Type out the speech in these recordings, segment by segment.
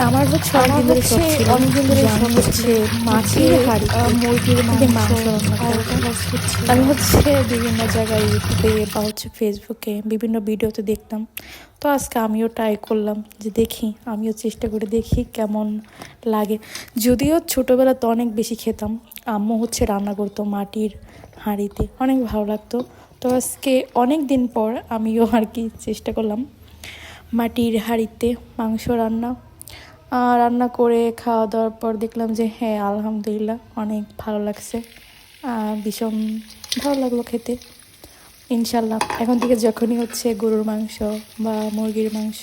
আমার হচ্ছে অনেকদিন ধরে শখ ছিল যে আমি হচ্ছে মাছের হাঁড়িতে মুরগির মাংস রান্না করবো। আমি হচ্ছে বিভিন্ন জায়গায় ইউটিউবে বা হচ্ছে ফেসবুকে বিভিন্ন ভিডিওতে দেখতাম। তো আজকে আমিও ট্রাই করলাম যে দেখি, আমিও চেষ্টা করে দেখি কেমন লাগে। যদিও ছোটোবেলাতে অনেক বেশি খেতাম, আম্মু হচ্ছে রান্না করতো মাটির হাঁড়িতে, অনেক ভালো লাগতো। তো আজকে অনেক দিন পর আমিও আর কি চেষ্টা করলাম মাটির হাঁড়িতে মাংস রান্না করে খাওয়া দাওয়ার পর দেখলাম যে হ্যাঁ, আলহামদুলিল্লাহ অনেক ভালো লাগছে, ভীষণ ভালো লাগলো খেতে। ইনশাল্লাহ এখন থেকে যখনই হচ্ছে গরুর মাংস বা মুরগির মাংস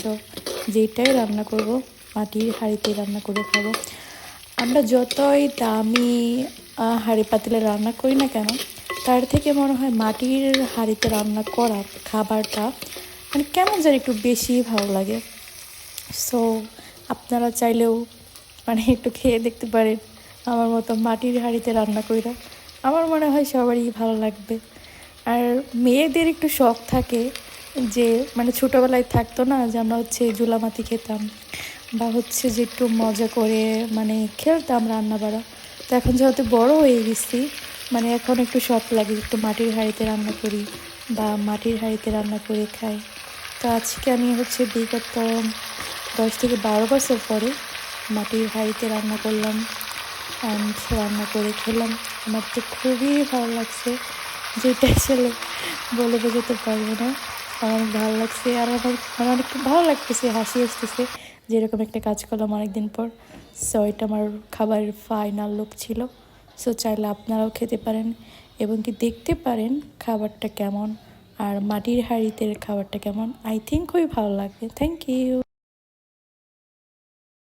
যেটাই রান্না করব, মাটির হাঁড়িতে রান্না করে খাবো। আমরা যতই দামি হাঁড়ি পাতিলে রান্না করি না কেন, তার থেকে মনে হয় মাটির হাঁড়িতে রান্না করা খাবারটা মানে কেমন যেন একটু বেশি ভালো লাগে। সো আপনারা চাইলেও মানে একটু খেয়ে দেখতে পারেন আমার মতো মাটির হাঁড়িতে রান্না কইরা। আমার মনে হয় সবারই ভালো লাগবে। আর মেয়েদের একটু শখ থাকে যে মানে ছোটোবেলায় থাকতো না যে আমরা হচ্ছে জুলামাতি খেতাম বা হচ্ছে যে একটু মজা করে মানে খেলতাম রান্না বাড়া। তো এখন যেহেতু বড় হয়ে গেছি, মানে এখন একটু শখ লাগে একটু মাটির হাঁড়িতে রান্না করি বা মাটির হাঁড়িতে রান্না করে খাই। তো আজকে আমি হচ্ছে বিগত 10 থেকে 12 বছর পরে মাটির হাঁড়িতে রান্না করলাম অ্যান্ড রান্না করে খেলাম। আমার তো খুবই ভালো লাগছে, যেটা আসলে বলে বোঝাতে পারবো না। আমার অনেক ভালো লাগছে আর আমার মানে অনেক ভালো লাগতেছে, হাসি আসতেছে যে এরকম একটা কাজ করলাম অনেকদিন পর। সো এটা আমার খাবারের ফাইনাল লুক ছিল। সো চাইলে আপনারাও খেতে পারেন এবং কি দেখতে পারেন খাবারটা কেমন আর মাটির হাঁড়িতে খাবারটা কেমন। আই থিঙ্ক খুবই ভালো লাগবে। Thank you.